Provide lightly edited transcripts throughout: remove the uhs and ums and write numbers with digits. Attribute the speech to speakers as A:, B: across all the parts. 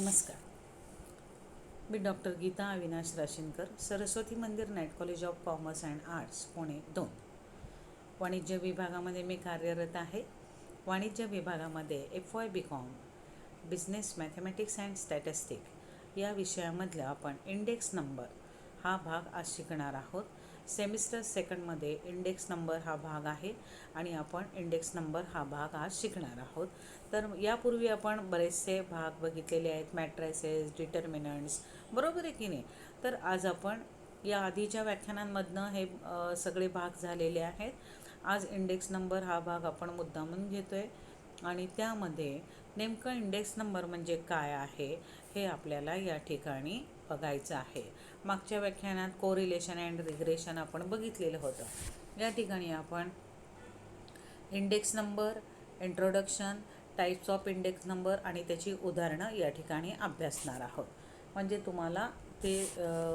A: नमस्कार. मी डॉक्टर गीता अविनाश राशीनकर, सरस्वती मंदिर night college of commerce and arts, Pune 2. वाणिज्य विभागामध्ये मी कार्यरत आहे. वाणिज्य विभागामध्ये FY BCom business mathematics and statistic या विषयामधला आपण इंडेक्स नंबर हा भाग आज शिकणार आहोत. सेमिस्टर सेकंडमध्ये इंडेक्स नंबर हा भाग आहे आणि आपण इंडेक्स नंबर हा भाग आज शिकणार आहोत. तर यापूर्वी आपण बरेचसे भाग बघितलेले आहेत, मॅट्रायसेस, डिटर्मिनंट्स, बरोबर आहे की नाही. तर आज आपण या आधीच्या व्याख्यानांमधनं हे सगळे भाग झालेले आहेत. आज इंडेक्स नंबर हा भाग आपण मुद्दामून घेतो आहे आणि त्यामध्ये नेमकं इंडेक्स नंबर म्हणजे काय आहे हे आपल्याला या ठिकाणी बघायचं आहे. मागच्या व्याख्यानात कोरिलेशन अँड रिग्रेशन आपण बघितलेलं होतं. या ठिकाणी आपण index number, introduction, types of index number आणि त्याची उदाहरणं या ठिकाणी अभ्यासणार आहोत. म्हणजे तुम्हाला ते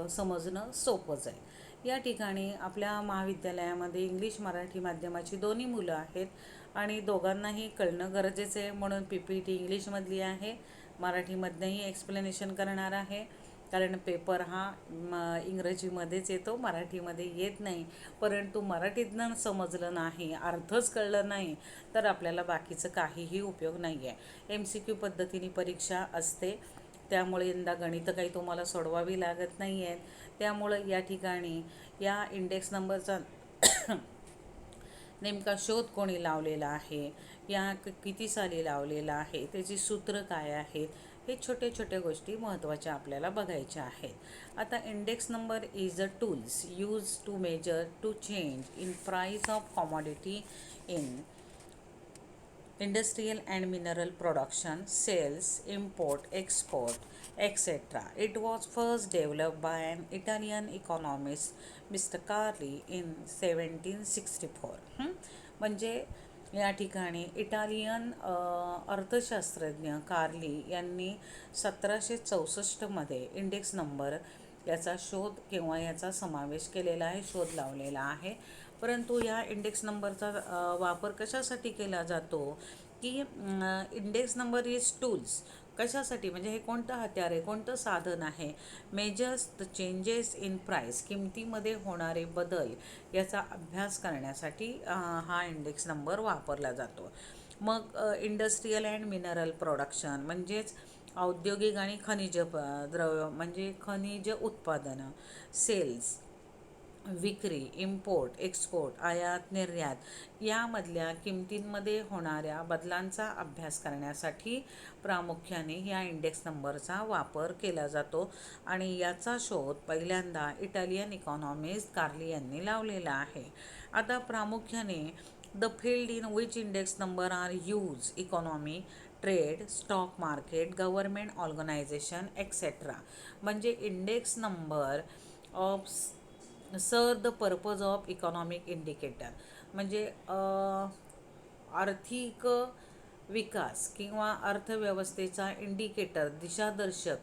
A: समजणं सोपंच आहे. या ठिकाणी आपल्या महाविद्यालयामध्ये इंग्लिश मराठी माध्यमाची दोन्ही मुलं आहेत आणि दोघांनाही कळणं गरजेचं आहे. म्हणून PPT इंग्लिशमधली आहे, मराठीमधनंही एक्सप्लेनेशन करणार आहे. कारण पेपर हा इंग्रजीमध्येच येतो, मराठीमध्ये येत नाही. परंतु मराठीतनं समजलं नाही, अर्थच कळलं नाही तर आपल्याला बाकीचं काहीही उपयोग नाही आहे. MCQ पद्धतीने परीक्षा असते, त्यामुळे यंदा गणितं काही तुम्हाला सोडवावी लागत नाही आहेत. त्यामुळं या ठिकाणी या इंडेक्स नंबरचा नेमका शोध कोणी लावलेला आहे, या किती साली लावलेला आहे, त्याची सूत्र काय आहेत, हे छोटे छोटे गोष्टी महत्त्वाच्या आपल्याला बघायच्या आहेत. आता index number is a tools use to measure to change in price of commodity in industrial and mineral production, sales, import, export, etc. It was first developed by an Italian economist, Mr. Carli, in 1764. म्हणजे या ठिकाणी Italian अर्थशास्त्रज्ञ कार्ली यांनी 1764मध्ये index number याचा शोध किंवा याचा समावेश केलेला आहे, शोध लावलेला आहे. परंतु या इंडेक्स नंबरचा वापर कशासाठी केला जातो की इंडेक्स नंबर इज टूल्स कशासाठी, म्हणजे हे कोणतं हत्यार आहे, कोणतं साधन आहे, measures the changes in price, किमतीमध्ये होणारे बदल याचा अभ्यास करण्यासाठी हा इंडेक्स नंबर वापरला जातो. मग इंडस्ट्रियल अँड मिनरल प्रोडक्शन म्हणजेच औद्योगिक आणि खनिज द्रव्य म्हणजे खनिज उत्पादनं, सेल्स, विक्री, इम्पोर्ट, एक्सपोर्ट, आयात निर्यात यामधल्या किमतींमध्ये होणाऱ्या बदलांचा अभ्यास करण्यासाठी प्रामुख्याने या इंडेक्स नंबरचा वापर केला जातो आणि याचा शोध पहिल्यांदा इटालियन इकॉनॉमिस्ट कार्ली यांनी लावलेला आहे. आता प्रामुख्याने the field in which index number are use economy, trade, stock market, government organisation etcetera. म्हणजे index number of serve the purpose of economic indicator, म्हणजे आर्थिक विकास किंवा अर्थव्यवस्थेचा इंडिकेटर, दिशादर्शक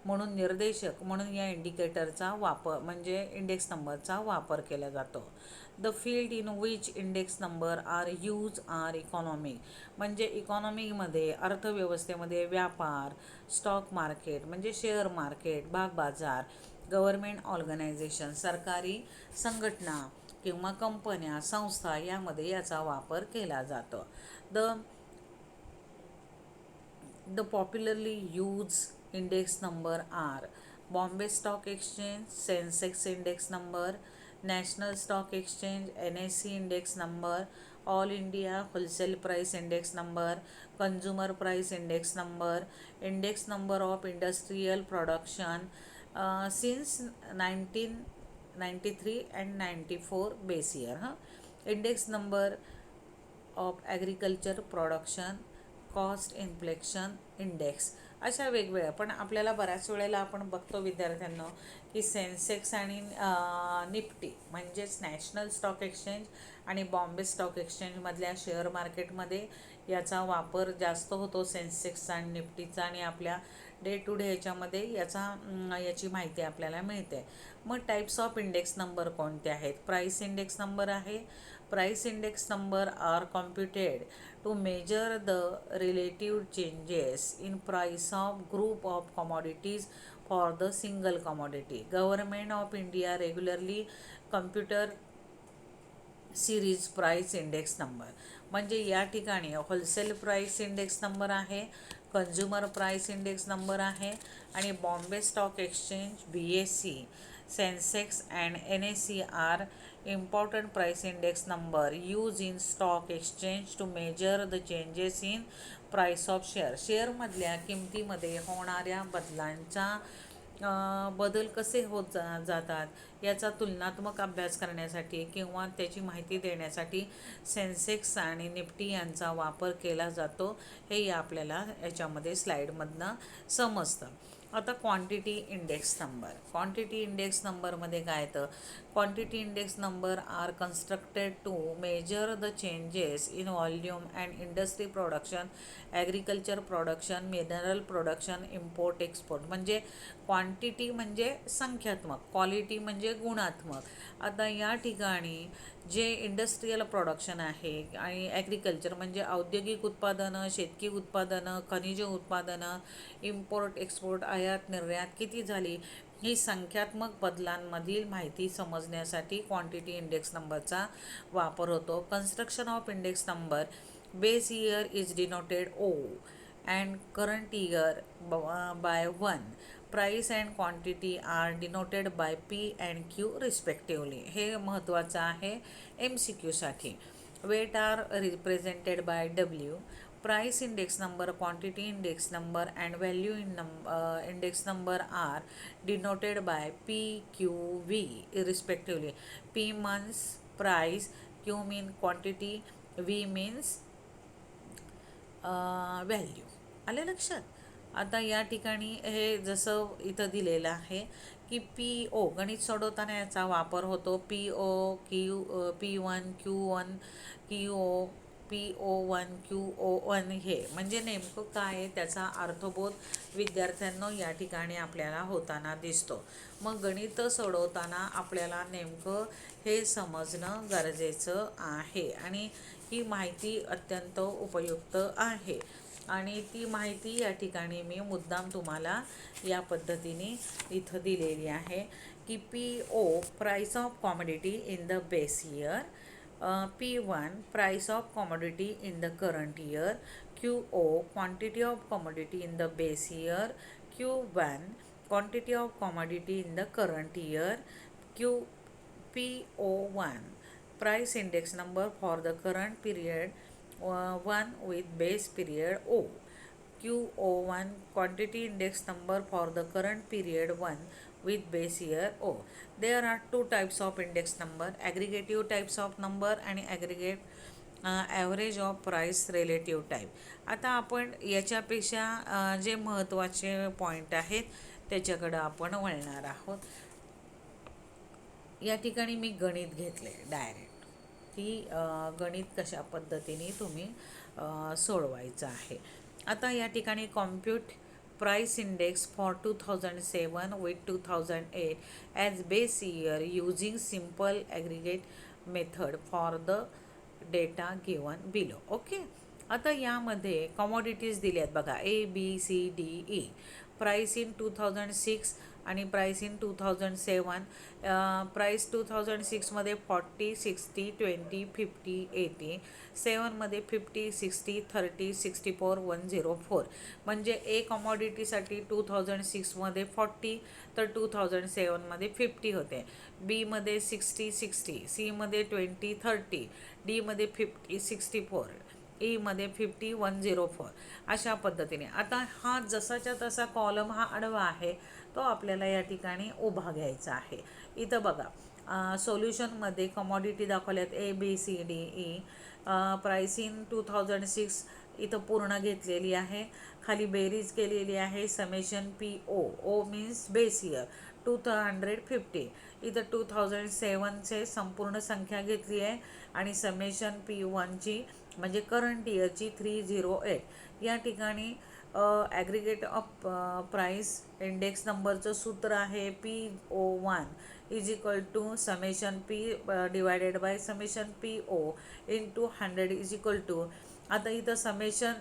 A: म्हणून, निर्देशक म्हणून या इंडिकेटरचा वापर म्हणजे इंडेक्स नंबरचा वापर केला जातो. The field in which index number are use are economic, म्हणजे इकॉनॉमीमध्ये, अर्थव्यवस्थेमध्ये व्यापार, स्टॉक मार्केट म्हणजे शेअर मार्केट, भागबाजार, गव्हर्मेंट ऑर्गनायझेशन सरकारी संघटना किंवा कंपन्या, संस्था यामध्ये याचा वापर केला जातो. The popularly use index number are Bombay stock exchange, Sensex index number, national stock exchange NSE index number, all India wholesale price index number, consumer price index number, index number of industrial production since 1993 and 94 base year. Index number of agriculture production, cost inflection index, अशा वेगवेगळ्या. पण आपल्याला बऱ्याच वेळेला आपण बघतो विद्यार्थ्यांना की सेन्सेक्स आणि निफ्टी म्हणजेच नॅशनल स्टॉक एक्सचेंज आणि बॉम्बे स्टॉक एक्सचेंजमधल्या शेअर मार्केटमध्ये याचा वापर जास्त होतो, सेन्सेक्सचा आणि निफ्टीचा, आणि आपल्या डे टू डे ह्याच्यामध्ये याची माहिती आपल्याला मिळते. मग टाईप्स ऑफ इंडेक्स नंबर कोणते आहेत? प्राईस इंडेक्स नंबर आहे, Price index number are computed to measure the relative changes in price of group of commodities for the single commodity. Government of India regularly computer series price index number. म्हणजे या ठिकाणी wholesale price index number आहे, consumer price index number आहे आणि Bombay stock exchange, BSE, Sensex and NSE are important price index number use in stock exchange to measure the changes in price of शेअरमधल्या किमतीमध्ये होणाऱ्या बदलांचा बदल कसे होत जातात याचा तुलनात्मक अभ्यास करण्यासाठी किंवा त्याची माहिती देण्यासाठी सेन्सेक्स आणि निफ्टी यांचा वापर केला जातो, हे आपल्याला याच्यामध्ये स्लाईडमधनं समजतं. आता क्वांटिटी इंडेक्स नंबरमध्ये काय येतं? Quantity index number are constructed to measure the changes in volume and industry production, agriculture production, mineral production, import export. म्हणजे क्वांटिटी म्हणजे संख्यात्मक, क्वालिटी म्हणजे गुणात्मक. आता या ठिकाणी जे इंडस्ट्रियल प्रोडक्शन आहे आणि ॲग्रिकल्चर म्हणजे औद्योगिक उत्पादनं, शेतकी उत्पादनं, खनिज उत्पादनं, इम्पोर्ट एक्सपोर्ट, आयात निर्यात किती झाली, ही संख्यात्मक बदलांमधील माहिती समजण्यासाठी क्वांटिटी इंडेक्स नंबरचा वापर होतो. Construction of index number, base year is denoted O and current year by 1. Price and quantity are denoted by P and Q respectively. हे महत्त्वाचं आहे MCQसाठी. Weight are represented by W. Price index number, quantity index number and value index number are denoted by P, Q, V respectively. P means price, Q means quantity, V means value. आले लक्षात? आता या ठिकाणी हे जसं इथं दिलेलं आहे की PO गणित सोडवताना याचा वापर होतो. PO, P1, Q1, PO1, QO1 हे म्हणजे नेमकं काय आहे त्याचा अर्थबोध विद्यार्थ्यांना या ठिकाणी आपल्याला होताना दिसतो. मग गणित सोडवताना आपल्याला नेमकं हे समजणं गरजेचं आहे आणि ही माहिती अत्यंत उपयुक्त आहे आणि ती माहिती या ठिकाणी मी मुद्दाम तुम्हाला या पद्धतीने इथं दिलेली आहे की PO price of commodity in the base year, P1 price of commodity in the current year, QO quantity of commodity in the base year, Q1 quantity of commodity in the current year, PO1 price index number for the current period 1 with base period O, QO1 quantity index number for the current period 1 with base year O. There are two types of index number, aggregative types of number and aggregate average of price relative type. आता आपण याच्यापेक्षा जे महत्त्वाचे point आहेत त्याच्याकडं आपण वळणार आहोत. या ठिकाणी मी गणित घेतले डायरेक्ट की गणित कशा पद्धतीने तुम्ही सोडवायचं आहे. आता या ठिकाणी compute price index for 2007 with 2008 as base year using simple aggregate method for the data given below. Okay. आता यामध्ये कमॉडिटीज दिल्यात बघा ABCDE. प्राइस इन 2006 आणि प्राइस इन 2007. प्राइस 2006मध्ये 40, 60, 20, 50, 80. 7मध्ये 50, 60, 30, 64, 104. म्हणजे ए कमॉडिटीसाठी 2006मध्ये 40 तर 2007मध्ये 50 होते. बीमध्ये 60, 60, सीमध्ये 20, 30, डीमध्ये 50, 64, ईमध्ये 50, 104. अशा पद्धतीने. आता हा जसाच्या तसा कॉलम हा आडवा आहे तो आपल्याला या ठिकाणी उभा घ्यायचा आहे. इथं बघा सोल्युशनमध्ये कमॉडिटी दाखवल्यात ABCDE. प्राइस इन 2006 इथं पूर्ण घेतलेली आहे, खाली बेरीज केलेली आहे. Summation PO means base year 250. इथं 2007चे संपूर्ण संख्या घेतली आहे आणि समेशन P1ची म्हणजे करंट इयरची 308. या ठिकाणी ॲग्रिगेट ऑफ प्राईस इंडेक्स नंबरचं सूत्र आहे PO1 is equal to summation P divided by summation PO into 100 is equal to, आता इथं समेशन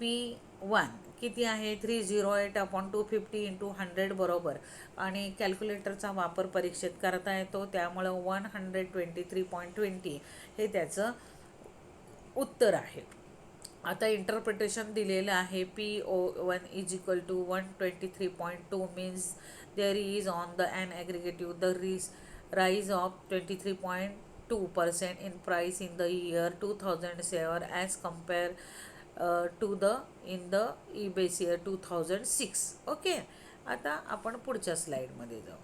A: P1 किती आहे 308/250 इंटू 100 बरोबर, आणि कॅल्क्युलेटरचा वापर परीक्षेत करता येतो, त्यामुळं 123.20 हे त्याचं उत्तर आहे. आता इंटरप्रिटेशन दिलेलं आहे PO1 is equal to 123.2 means there is on the an aggregative the rise of 23.2% in price in the year 2007 as compared to the in the base year 2006. Okay, आता आपण पुढच्या स्लाईडमध्ये जाऊ.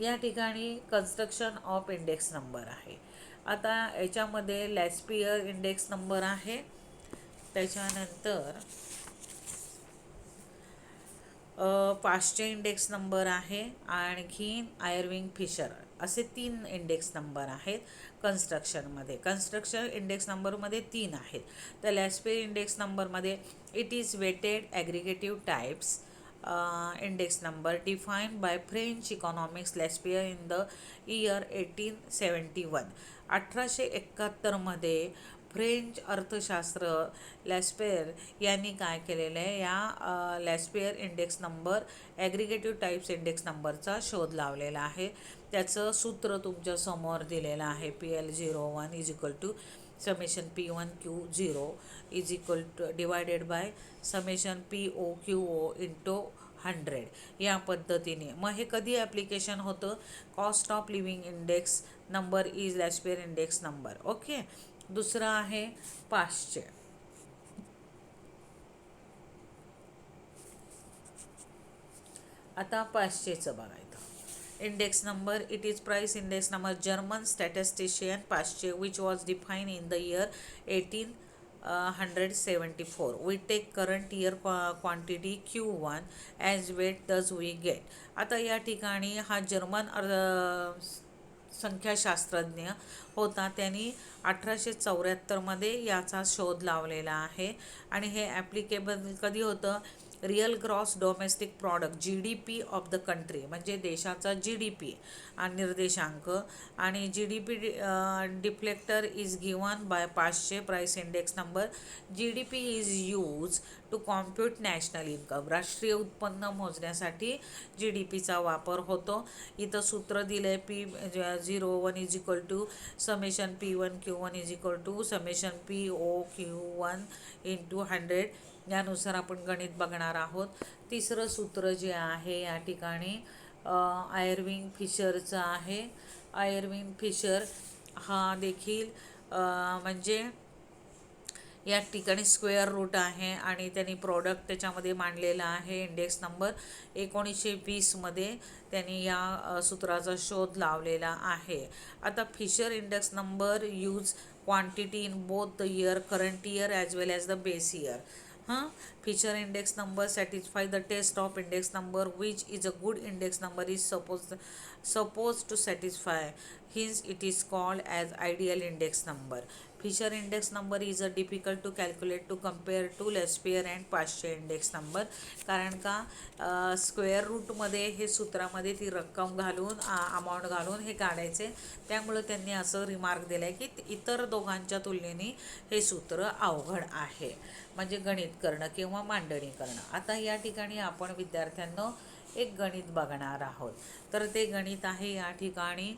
A: या ठिकाणी कन्स्ट्रक्शन ऑफ इंडेक्स नंबर आहे. आता याच्यामध्ये लॅस्पियर इंडेक्स नंबर आहे, त्याच्यानंतर पाश्चे इंडेक्स नंबर आहे, आणखी आयर्विंग फिशर असे 3 इंडेक्स नंबर आहेत कन्स्ट्रक्शनमध्ये. कन्स्ट्रक्शन इंडेक्स नंबरमध्ये 3 आहेत. तर लॅस्पियर इंडेक्स नंबरमध्ये it is weighted aggregative types index number defined by French economics Laspeyres in the year 1871. 1871मध्ये फ्रेंच अर्थशास्त्र लॅस्पेयर यांनी काय केलेलं आहे, या Laspeyres index number aggregative types index नंबरचा शोध लावलेला आहे. त्याचं सूत्र तुमच्या समोर दिलेलं आहे. PL01 is equal to summation P1Q0 is equal to divided by summation POQO into 100 या पद्धतीने. मग हे कधी ॲप्लिकेशन होतं, cost of living index number is Laspeyres index number. Okay, दुसरा आहे पाश्चे. आता पाश्चेचं बघायचं index number, it is price index number German statistician Paasche which was define in the year 1874. We take current year quantity Q1 as weight thus we get. आता या ठिकाणी हा German संख्याशास्त्रज्ञ होता, त्यांनी 1874मध्ये याचा शोध लावलेला आहे. आणि हे ॲप्लिकेबल कधी होतं, real gross domestic product GDP of the country म्हणजे देशाचा GDP निर्देशांक, आणि GDP deflator is given by Paasche price index number. GDP is use to compute national income. राष्ट्रीय उत्पन्न मोजण्यासाठी GDPचा वापर होतो. इथं सूत्र दिलं आहे P01 is equal to summation P1Q1 is equal to summation POQ1 into 100. यानुसार आपण गणित बघणार आहोत. तिसरं सूत्र जे आहे या ठिकाणी आयर्विंग फिशरचं आहे. आयर्विंग फिशर हा देखील म्हणजे या ठिकाणी स्क्वेअर रूट आहे, आणि त्यांनी प्रोडक्ट त्याच्यामध्ये मांडलेला आहे. इंडेक्स नंबर 1920मध्ये त्यांनी या सूत्राचा शोध लावलेला आहे. आता Fisher index number use quantity in both the year current year as well as the base year. Fisher index number satisfy the test of index number which is a good index number is supposed to satisfy. Hence it is called as ideal index number. Fisher index number is a difficult to calculate to compare to Lespierre and Paschen index number. कारण का square रूटमध्ये हे सूत्रामध्ये ती रक्कम घालून amount घालून हे काढायचे, त्यामुळे त्यांनी असं रिमार्क दिलं आहे की इतर दोघांच्या तुलनेने हे सूत्र अवघड आहे, म्हणजे गणित करणं किंवा मांडणी करणं. आता या ठिकाणी आपण विद्यार्थ्यांना एक गणित बघणार आहोत. तर ते गणित आहे या ठिकाणी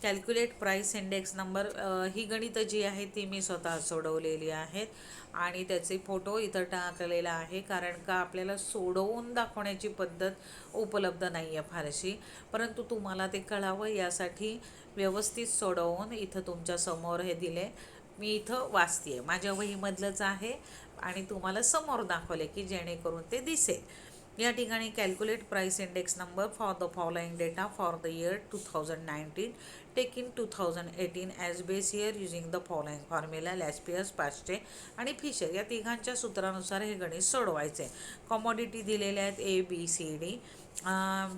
A: कॅल्क्युलेट प्राईस इंडेक्स नंबर. ही गणितं जी आहे ती मी स्वतः सोडवलेली आहेत, आणि त्याचे फोटो इथं टाकलेला आहे, कारण का आपल्याला सोडवून दाखवण्याची पद्धत उपलब्ध नाही आहे फारशी, परंतु तुम्हाला ते कळावं यासाठी व्यवस्थित सोडवून इथं तुमच्या समोर हे दिले. मी इथं वाचते आहे, माझ्या वहीमधलंच आहे, आणि तुम्हाला समोर दाखवले की जेणेकरून ते दिसेल. या ठिकाणी calculate price index number for the following data for the year 2019 take in 2018 as base year using the following formula Laspeyres Paasche आणि फिशर. या तिघांच्या सूत्रानुसार हे गणित सोडवायचे. कॉमोडिटी दिलेल्या आहेत ABCD.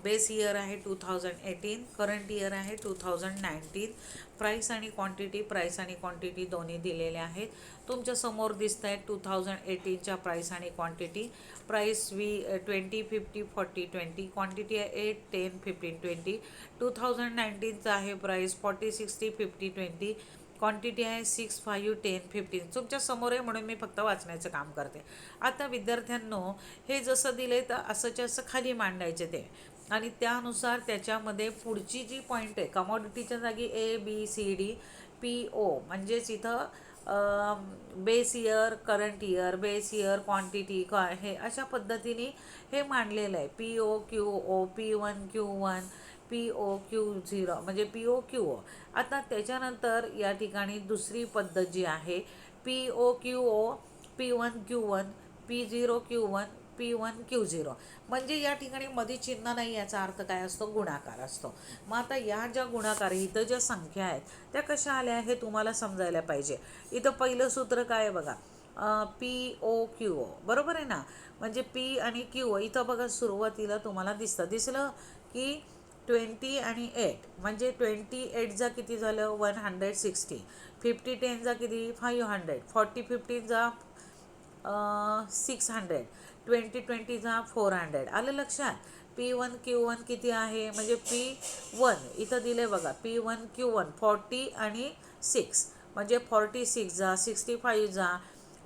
A: बेस इयर आहे 2018, करंट इयर आहे 2019. प्राईस आणि क्वांटिटी दोन्ही दिलेले आहेत. तुमच्या समोर दिसत आहेत 2018च्या प्राईस आणि क्वांटिटी. प्राईस 20, 50, 40, 20. क्वांटिटी आहे 8, 10, 15, 20. 2019चा आहे प्राईस 40, 60, 50, 20. क्वांटिटी आहे 6, 5, 10, 15. तुमच्या समोर आहे म्हणून मी फक्त वाचण्याचं काम करते. आता विद्यार्थ्यांनो, हे जसं दिले तर असंच्या असं खाली मांडायचे ते, आणि त्यानुसार त्याच्यामध्ये पुढची जी पॉईंट आहे कमॉडिटीच्या जागी ABCD PO, म्हणजेच इथं base year, current year, base year, quantity हे अशा पद्धतीने हे मांडलेलं आहे. POQO, P1Q1, POQ0 म्हणजे POQO. आता त्याच्यानंतर या ठिकाणी दुसरी पद्धत जी आहे POQO, P1Q1, P0Q1, P1Q0. म्हणजे या ठिकाणी मध्ये चिन्ह नाही, याचा अर्थ काय असतो? गुणाकार असतो. मग आता या ज्या गुणाकार इथं ज्या संख्या आहेत त्या कशा आल्या हे तुम्हाला समजायला पाहिजे. इथं पहिलं सूत्र काय आहे बघा, POQO, बरोबर आहे ना. म्हणजे P आणि Q इथं बघा सुरुवातीला तुम्हाला दिसलं की 20 आणि 8, म्हणजे 28 जा किती झालं? 160. 50 10 जा किती? 500. 40 15 जा 600. 20 जा 400. आलं लक्षात? P1Q1 किती आहे? म्हणजे P1 इथं दिले बघा, P1Q1 40 आणि 6, म्हणजे 46 जा, 65 जा,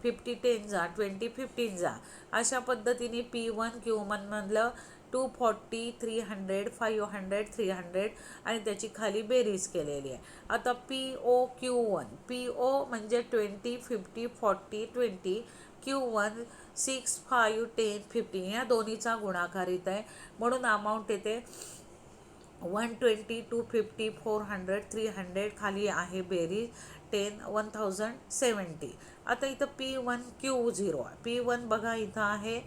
A: 50 10 जा, 20 15 जा. अशा पद्धतीने P1Q1 मधलं 240, 300, 500, 300 आणि त्याची खाली बेरीज केलेली आहे. आता POQ1, PO म्हणजे 20, 50, 40, 20, Q1 6, 5, 10, 15 या दोन्हीचा गुणाकार इथं आहे, म्हणून अमाऊंट येते 120, 250, 400, 300. खाली आहे बेरीज 10, 1070. आता इथं P1Q0, P1 बघा इथं आहे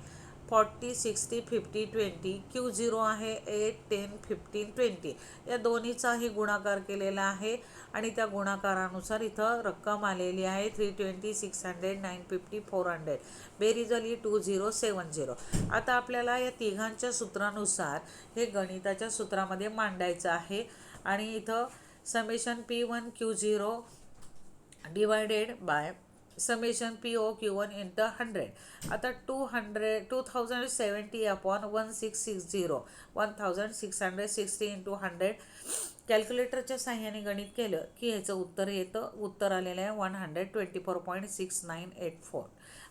A: 40, 60, 50, 20. Q0 आहे 8, 10, 15, 20. या दोन्हीचाही गुणाकार केलेला आहे आणि त्या गुणाकारानुसार इथं रक्कम आलेली आहे 320, 600, 950, 400. बेरीज झाली 2070. आता आपल्याला या तिघांच्या सूत्रानुसार हे गणिताच्या सूत्रामध्ये मांडायचं आहे, आणि इथं summation P1Q0 divided by summation POQ1 into 100. आता 2070 अपॉन 1660, 1660 इंटू 100. कॅल्क्युलेटरच्या साह्याने गणित केलं की ह्याचं उत्तर येतं. उत्तर आलेलं आहे 124.6984.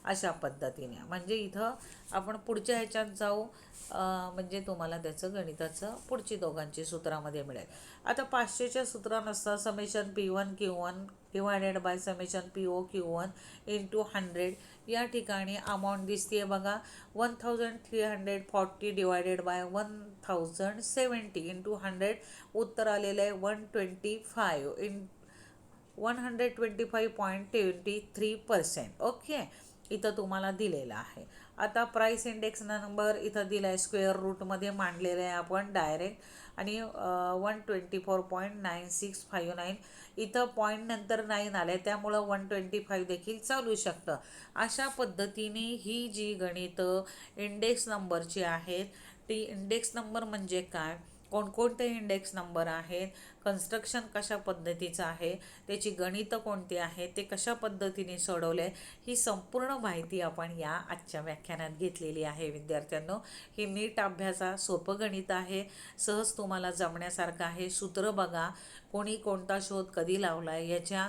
A: अशा पद्धतीने. म्हणजे इथं आपण पुढच्या ह्याच्यात जाऊ, म्हणजे तुम्हाला त्याचं गणिताचं पुढची दोघांची सूत्रामध्ये मिळेल. आता 500च्या सूत्रानुसार summation P1Q1 divided by summation POQ1 into 100. या ठिकाणी अमाऊंट दिसते बघा 1340 डिवायडेड बाय 1070 इंटू 100. उत्तर आलेलं आहे 125.23%. ओके, इथं तुम्हाला दिलेलं आहे. आता प्राईस इंडेक्स नंबर इथं दिला आहे, स्क्वेअर रूटमध्ये मांडलेलं आहे आपण डायरेक्ट, आणि 124.9659. इथं पॉईंट नंतर 9 आलं आहे, त्यामुळं 125 देखील चालू शकतं. अशा पद्धतीने ही जी गणितं इंडेक्स नंबरची आहेत, ती इंडेक्स नंबर म्हणजे काय, कोणकोणते इंडेक्स नंबर आहेत, कन्स्ट्रक्शन कशा पद्धतीचं आहे, त्याची गणितं कोणती आहेत, ते कशा पद्धतीने सोडवले, ही संपूर्ण माहिती आपण या आजच्या व्याख्यानात घेतलेली आहे. विद्यार्थ्यांनो, ही नीट अभ्यासा, सोपं गणित आहे, सहज तुम्हाला जमण्यासारखं आहे. सूत्र बघा, कोणी कोणता शोध कधी लावला आहे याच्या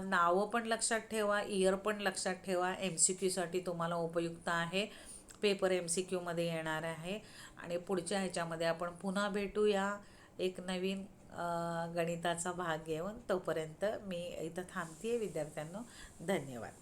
A: नावं पण लक्षात ठेवा, इयर पण लक्षात ठेवा. MCQसाठी तुम्हाला उपयुक्त आहे, पेपर MCQमध्ये येणार आहे. आणि पुढच्या ह्याच्यामध्ये आपण पुन्हा भेटूया एक नवीन गणिताचा भाग घेऊन. तोपर्यंत मी इथं थांबते विद्यार्थ्यांनो. धन्यवाद.